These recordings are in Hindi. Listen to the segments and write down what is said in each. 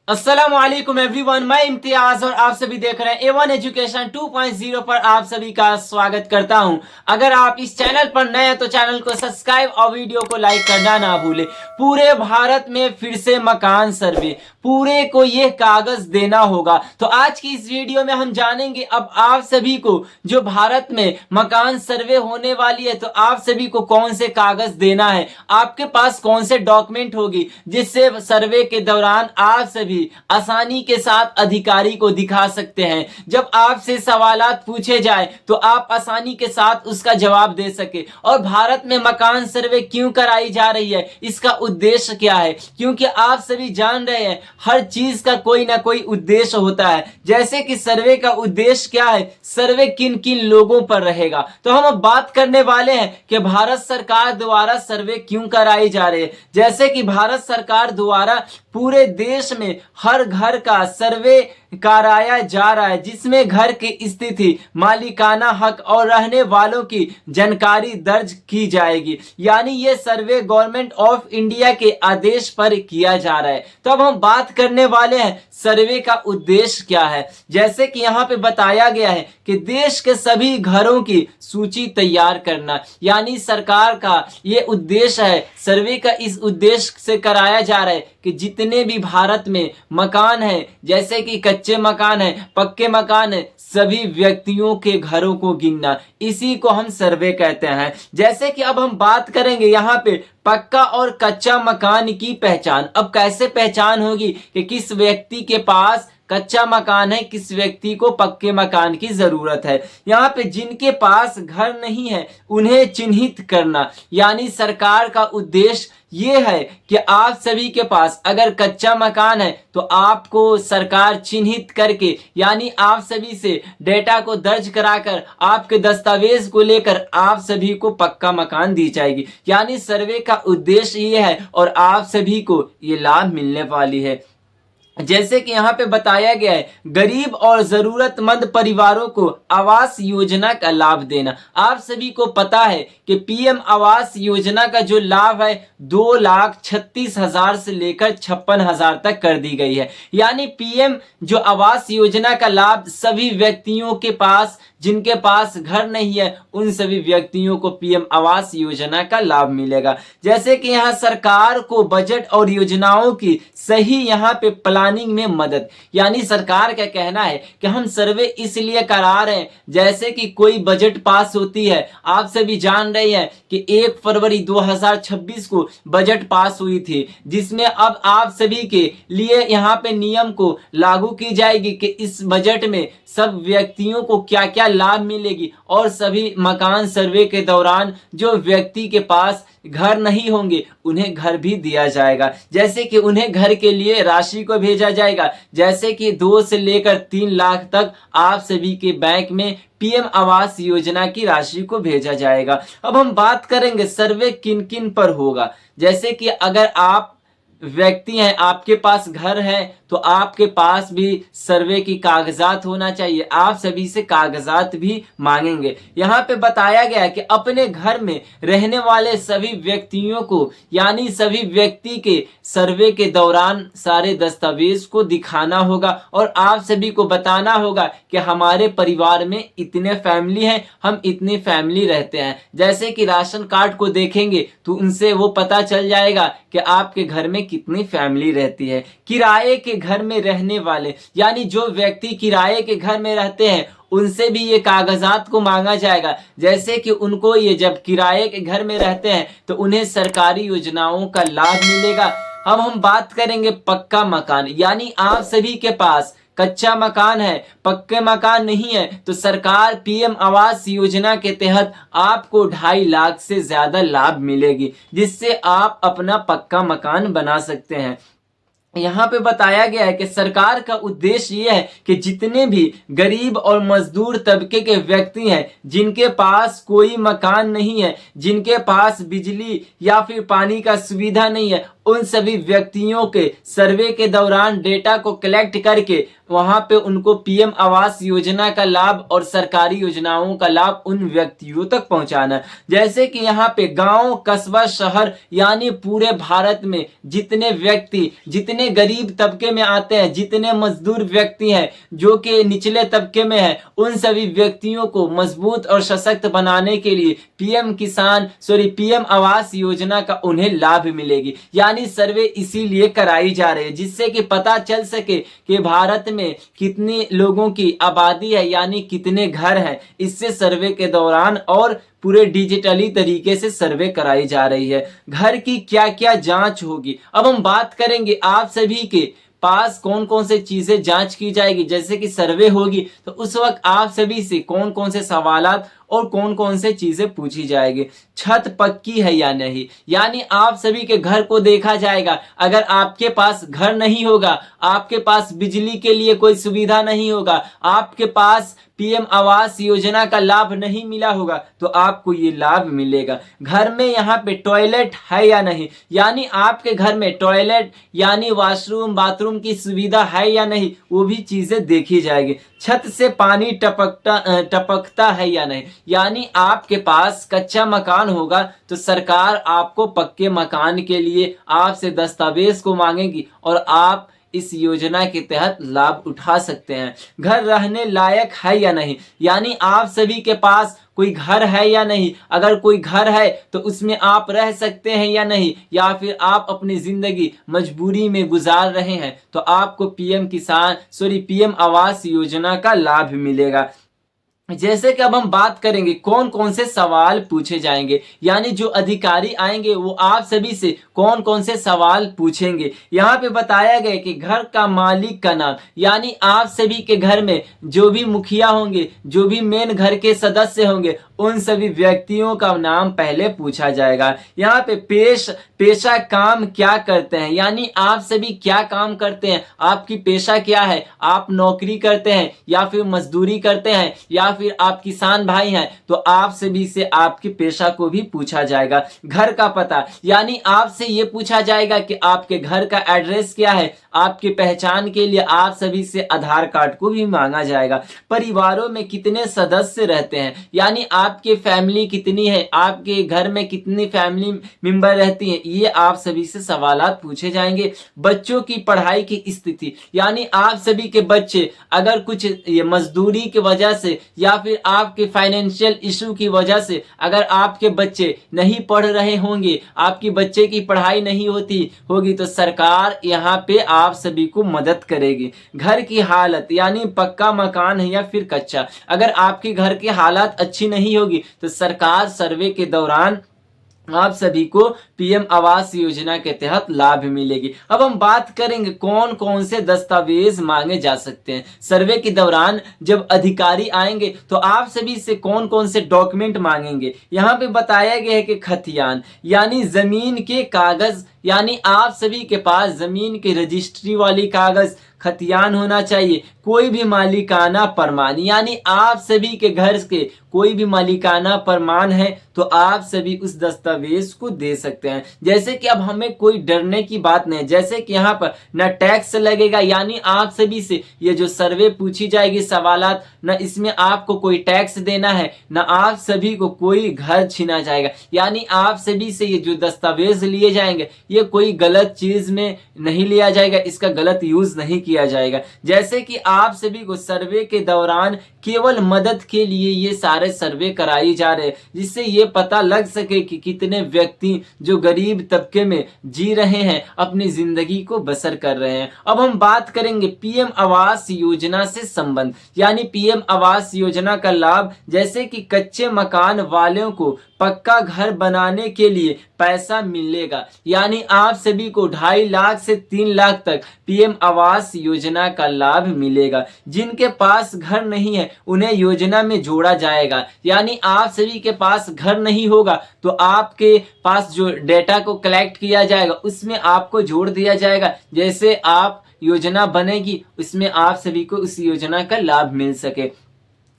अस्सलामुअलैकुम एवरीवन, मैं इम्तियाज और आप सभी देख रहे हैं A1 एजुकेशन 2.0 पर आप सभी का स्वागत करता हूं। अगर आप इस चैनल पर नए हैं तो चैनल को सब्सक्राइब और वीडियो को लाइक करना ना भूलें। पूरे भारत में फिर से मकान सर्वे, पूरे को ये कागज देना होगा। तो आज की इस वीडियो में हम जानेंगे अब आप सभी को जो भारत में मकान सर्वे होने वाली है तो आप सभी को कौन से कागज देना है, आपके पास कौन से डॉक्यूमेंट होगी जिससे सर्वे के दौरान आप सभी आसानी के साथ अधिकारी को दिखा सकते हैं। जब आपसे सवालात पूछे जाए तो आप आसानी के साथ उसका जवाब दे सके। और भारत में मकान सर्वे क्यों कराई जा रही है, इसका उद्देश्य क्या है, क्योंकि आप सभी जान रहे हैं हर चीज का कोई ना कोई उद्देश्य होता है। जैसे कि सर्वे का उद्देश्य क्या है, सर्वे किन किन लोगों पर रहेगा। तो हम अब बात करने वाले हैं कि भारत सरकार द्वारा सर्वे क्यों कराई जा रही है। जैसे कि भारत सरकार द्वारा पूरे देश में हर घर का सर्वे कराया जा रहा है, जिसमें घर की स्थिति, मालिकाना हक और रहने वालों की जानकारी दर्ज की जाएगी। यानी ये सर्वे गवर्नमेंट ऑफ इंडिया के आदेश पर किया जा रहा है। तो अब हम बात करने वाले हैं सर्वे का उद्देश्य क्या है। जैसे कि यहाँ पे बताया गया है कि देश के सभी घरों की सूची तैयार करना, यानी सरकार का ये उद्देश्य है। सर्वे का इस उद्देश्य से कराया जा रहा है कि जितने भी भारत में मकान है, जैसे कि कच्चे मकान है, पक्के मकान है, सभी व्यक्तियों के घरों को गिनना, इसी को हम सर्वे कहते हैं। जैसे कि अब हम बात करेंगे यहाँ पे पक्का और कच्चा मकान की पहचान। अब कैसे पहचान होगी कि किस व्यक्ति के पास कच्चा मकान है, किस व्यक्ति को पक्के मकान की जरूरत है। यहाँ पे जिनके पास घर नहीं है उन्हें चिन्हित करना, यानी सरकार का उद्देश्य ये है कि आप सभी के पास अगर कच्चा मकान है तो आपको सरकार चिन्हित करके, यानी आप सभी से डेटा को दर्ज कराकर, आपके दस्तावेज को लेकर आप सभी को पक्का मकान दी जाएगी। यानी सर्वे का उद्देश्य ये है और आप सभी को ये लाभ मिलने वाली है। जैसे कि यहाँ पे बताया गया है गरीब और जरूरतमंद परिवारों को आवास योजना का लाभ देना। आप सभी को पता है कि पीएम आवास योजना का जो लाभ है 2,36,000 से लेकर 56,000 तक कर दी गई है। यानी पीएम जो आवास योजना का लाभ सभी व्यक्तियों के पास, जिनके पास घर नहीं है उन सभी व्यक्तियों को पीएम आवास योजना का लाभ मिलेगा। जैसे कि यहाँ सरकार को बजट और योजनाओं की सही यहाँ पे प्लानिंग में मदद, यानी सरकार का कहना है कि हम सर्वे इसलिए करा रहे हैं, जैसे कि कोई बजट पास होती है। आप सभी जान रहे हैं कि 1 फरवरी 2026 को बजट पास हुई थी, जिसमें अब आप सभी के लिए यहाँ पे नियम को लागू की जाएगी कि इस बजट में सब व्यक्तियों को क्या क्या लाभ मिलेगी। और सभी मकान सर्वे के दौरान जो व्यक्ति के पास घर नहीं होंगे उन्हें घर भी दिया जाएगा। जैसे कि उन्हें घर के लिए राशि को भेजा जाएगा, जैसे कि 2 से लेकर 3 लाख तक आप सभी के बैंक में पीएम आवास योजना की राशि को भेजा जाएगा। अब हम बात करेंगे सर्वे किन किन पर होगा। जैसे कि अगर आप व्यक्ति हैं, आपके पास घर है, तो आपके पास भी सर्वे की कागजात होना चाहिए। आप सभी से कागजात भी मांगेंगे। यहाँ पे बताया गया है कि अपने घर में रहने वाले सभी व्यक्तियों को, यानी सभी व्यक्ति के सर्वे के दौरान सारे दस्तावेज को दिखाना होगा और आप सभी को बताना होगा कि हमारे परिवार में इतने फैमिली हैं, हम इतनी फैमिली रहते हैं। जैसे कि राशन कार्ड को देखेंगे तो उनसे वो पता चल जाएगा कि आपके घर में कितनी फैमिली रहती है। किराए के घर में रहने वाले, यानी जो व्यक्ति किराए के घर में रहते हैं उनसे भी ये कागजात को मांगा जाएगा। जैसे कि उनको ये जब किराए के घर में रहते हैं तो उन्हें सरकारी योजनाओं का लाभ मिलेगा। अब हम बात करेंगे पक्का मकान, यानी आप सभी के पास कच्चा मकान है, पक्के मकान नहीं है, तो सरकार पीएम आवास योजना के तहत आपको 2.5 लाख से ज्यादा लाभ मिलेगी, जिससे आप अपना पक्का मकान बना सकते हैं। यहाँ पे बताया गया है कि सरकार का उद्देश्य ये है कि जितने भी गरीब और मजदूर तबके के व्यक्ति हैं, जिनके पास कोई मकान नहीं है, जिनके पास बिजली या फिर पानी का सुविधा नहीं है, उन सभी व्यक्तियों के सर्वे के दौरान डेटा को कलेक्ट करके वहां पे उनको पीएम आवास योजना का लाभ और सरकारी योजनाओं का लाभ उन व्यक्तियों तक पहुंचाना। जैसे कि यहाँ पे गांव, कस्बा, शहर यानी पूरे भारत में जितने व्यक्ति, जितने गरीब तबके में आते हैं, जितने मजदूर व्यक्ति हैं जो कि निचले तबके में है, उन सभी व्यक्तियों को मजबूत और सशक्त बनाने के लिए पीएम आवास योजना का उन्हें लाभ मिलेगी। यानी सर्वे इसीलिए कराई जा रही है जिससे कि पता चल सके कि भारत में कितने लोगों की आबादी है, यानी कितने घर हैं। इससे सर्वे के दौरान और पूरे डिजिटली तरीके से सर्वे कराई जा रही है। घर की क्या क्या जांच होगी, अब हम बात करेंगे आप सभी के पास कौन कौन से चीजें जांच की जाएगी। जैसे कि सर्वे होगी तो उस वक्त आप सभी से कौन कौन से सवालात और कौन कौन से चीजें पूछी जाएगी। छत पक्की है या नहीं, यानी आप सभी के घर को देखा जाएगा। अगर आपके पास घर नहीं होगा, आपके पास बिजली के लिए कोई सुविधा नहीं होगा, आपके पास पीएम आवास योजना का लाभ नहीं मिला होगा, तो आपको ये लाभ मिलेगा। घर में यहाँ पे टॉयलेट है या नहीं, यानी आपके घर में टॉयलेट यानी वॉशरूम, बाथरूम की सुविधा है या नहीं, वो भी चीजें देखी जाएगी। छत से पानी टपकता है या नहीं, यानी आपके पास कच्चा मकान होगा तो सरकार आपको पक्के मकान के लिए आपसे दस्तावेज को मांगेगी और आप इस योजना के तहत लाभ उठा सकते हैं। घर रहने लायक है या नहीं, यानी आप सभी के पास कोई घर है या नहीं। अगर कोई घर है तो उसमें आप रह सकते हैं या नहीं, या फिर आप अपनी जिंदगी मजबूरी में गुजार रहे हैं, तो आपको पीएम आवास योजना का लाभ मिलेगा। जैसे कि अब हम बात करेंगे कौन कौन से सवाल पूछे जाएंगे, यानी जो अधिकारी आएंगे वो आप सभी से कौन कौन से सवाल पूछेंगे। यहाँ पे बताया गया कि घर का मालिक का नाम, यानी आप सभी के घर में जो भी मुखिया होंगे, जो भी मेन घर के सदस्य होंगे, उन सभी व्यक्तियों का नाम पहले पूछा जाएगा। यहाँ पे पेशा काम क्या करते हैं, यानी आप सभी क्या काम करते हैं, आपकी पेशा क्या है, आप नौकरी करते हैं या फिर मजदूरी करते हैं या फिर आप किसान भाई हैं, तो आप सभी से आपके पेशा को भी पूछा जाएगा। घर का पता, यानी आपसे ये पूछा जाएगा कि आपके घर का एड्रेस क्या है। आपकी पहचान के लिए आप सभी से आधार कार्ड को भी मांगा जाएगा। परिवारों में कितने सदस्य रहते हैं, यानी आपकी फैमिली कितनी है, आपके घर में कितनी फैमिली मेंबर रहती हैं, ये आप सभी से सवालात पूछे जाएंगे। बच्चों की पढ़ाई की स्थिति, यानी आप सभी के बच्चे अगर कुछ ये मजदूरी की वजह से या फिर आपके फाइनेंशियल इशू की वजह से अगर आपके बच्चे नहीं पढ़ रहे होंगे, आपकी बच्चे की पढ़ाई नहीं होगी, तो सरकार यहाँ पे आप सभी को मदद करेगी। घर की हालत, यानी पक्का मकान है या फिर कच्चा, अगर आपके घर की हालत अच्छी नहीं होगी तो सरकार सर्वे के दौरान आप सभी को पीएम आवास योजना के तहत लाभ मिलेगी। अब हम बात करेंगे कौन कौन से दस्तावेज मांगे जा सकते हैं। सर्वे के दौरान जब अधिकारी आएंगे तो आप सभी से कौन कौन से डॉक्यूमेंट मांगेंगे। यहाँ पे बताया गया है कि खतियान यानी जमीन के कागज, यानी आप सभी के पास जमीन के रजिस्ट्री वाली कागज खतियान होना चाहिए। कोई भी मालिकाना प्रमाण, यानी आप सभी के घर के कोई भी मालिकाना प्रमाण है तो आप सभी उस दस्तावेज को दे सकते हैं। जैसे कि अब हमें कोई डरने की बात नहीं, जैसे कि यहाँ पर न टैक्स लगेगा, यानी आप सभी से ये जो सर्वे पूछी जाएगी सवालात, न इसमें आपको कोई टैक्स देना है, न आप सभी को कोई घर छीना जाएगा। यानी आप सभी से ये जो दस्तावेज लिए जाएंगे ये कोई गलत चीज में नहीं लिया जाएगा, इसका गलत यूज नहीं किया जाएगा। जैसे कि आप सभी को सर्वे के दौरान केवल मदद के लिए ये सारे सर्वे कराई जा रहे हैं, जिससे ये पता लग सके कि कितने व्यक्ति जो गरीब तबके में जी रहे हैं अपनी जिंदगी को बसर कर रहे हैं। अब हम बात करेंगे पीएम आवास योजना से संबंध, यानी पीएम आवास योजना का लाभ, जैसे कि कच्चे मकान वालों को पक्का घर बनाने के लिए पैसा मिलेगा। यानी आप सभी को 2.5 लाख से 3 लाख तक पीएम आवास योजना का लाभ मिलेगा। जिनके पास घर नहीं है उन्हें योजना में जोड़ा जाएगा। यानी आप सभी के पास घर नहीं होगा तो आपके पास जो डेटा को कलेक्ट किया जाएगा उसमें आपको जोड़ दिया जाएगा। जैसे आप योजना बनेगी उसमें आप सभी को उस योजना का लाभ मिल सके।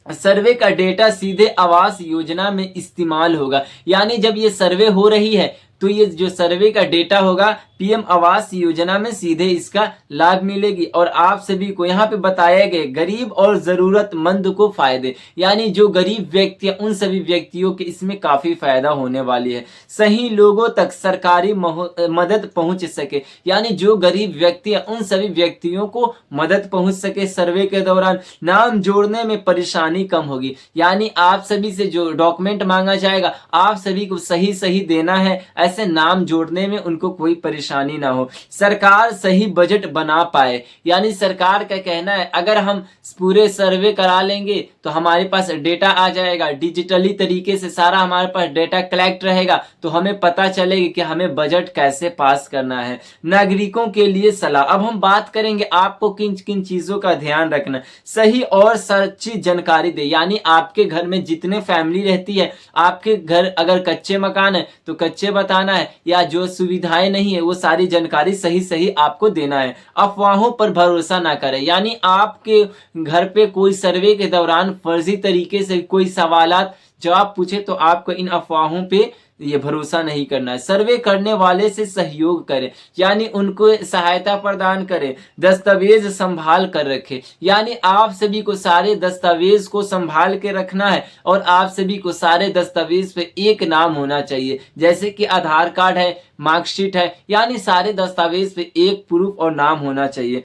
सर्वे का डेटा सीधे आवास योजना में इस्तेमाल होगा। यानी जब ये सर्वे हो रही है तो ये जो सर्वे का डेटा होगा पीएम आवास योजना में सीधे इसका लाभ मिलेगी। और आप सभी को यहाँ पे बताए गए गरीब और जरूरतमंद को फायदे, यानी जो गरीब व्यक्ति उन सभी व्यक्तियों के इसमें काफी फायदा होने वाली है। सही लोगों तक सरकारी मदद पहुंच सके, यानी जो गरीब व्यक्ति है उन सभी व्यक्तियों को मदद पहुंच सके। सर्वे के दौरान नाम जोड़ने में परेशानी कम होगी, यानी आप सभी से जो डॉक्यूमेंट मांगा जाएगा आप सभी को सही सही देना है, ऐसे नाम जोड़ने में उनको कोई परेशानी ना हो। सरकार सही बजट बना पाए, यानी सरकार का कहना है अगर हम पूरे सर्वे करा लेंगे तो हमारे पास डेटा आ जाएगा, डिजिटली तरीके से सारा हमारे पास डेटा कलेक्ट रहेगा, तो हमें पता चलेगा कि हमें बजट कैसे पास करना है। नागरिकों के लिए सलाह, अब हम बात करेंगे आपको किन किन चीजों का ध्यान रखना। सही और सच्ची जानकारी दे, यानी आपके घर में जितने फैमिली रहती है, आपके घर अगर कच्चे मकान है तो कच्चे बताना है, या जो सुविधाएं नहीं है वो सारी जानकारी सही सही आपको देना है। अफवाहों पर भरोसा ना करें, यानी आपके घर पे कोई सर्वे के दौरान फर्जी तरीके से कोई सवालात जवाब पूछे तो आपको इन अफवाहों पे ये भरोसा नहीं करना है। सर्वे करने वाले से सहयोग करें, यानी उनको सहायता प्रदान करें। दस्तावेज संभाल कर रखें, यानी आप सभी को सारे दस्तावेज को संभाल के रखना है और आप सभी को सारे दस्तावेज पे एक नाम होना चाहिए, जैसे कि आधार कार्ड है, मार्कशीट है, यानी सारे दस्तावेज पे एक प्रूफ और नाम होना चाहिए।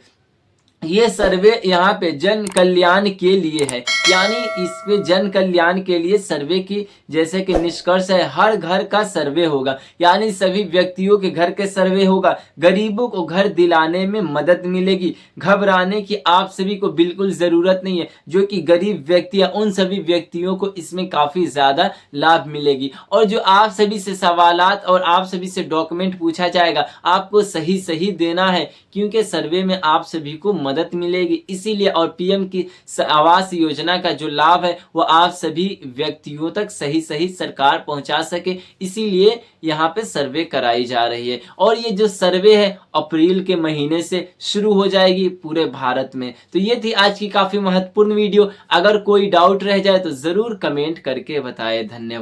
ये सर्वे यहाँ पे जन कल्याण के लिए है, यानी इस पे जन कल्याण के लिए सर्वे की जैसे कि निष्कर्ष है, हर घर का सर्वे होगा, यानी सभी व्यक्तियों के घर के सर्वे होगा। गरीबों को घर दिलाने में मदद मिलेगी। घबराने की आप सभी को बिल्कुल जरूरत नहीं है, जो कि गरीब व्यक्ति है उन सभी व्यक्तियों को इसमें काफी ज्यादा लाभ मिलेगी। और जो आप सभी से सवालात और आप सभी से डॉक्यूमेंट पूछा जाएगा आपको सही सही देना है, क्योंकि सर्वे में आप सभी को मदद मिलेगी इसीलिए। और पीएम की आवास योजना का जो लाभ है वो आप सभी व्यक्तियों तक सही सही सरकार पहुंचा सके, इसीलिए यहाँ पे सर्वे कराई जा रही है। और ये जो सर्वे है अप्रैल के महीने से शुरू हो जाएगी पूरे भारत में। तो ये थी आज की काफी महत्वपूर्ण वीडियो। अगर कोई डाउट रह जाए तो जरूर कमेंट करके बताएं। धन्यवाद।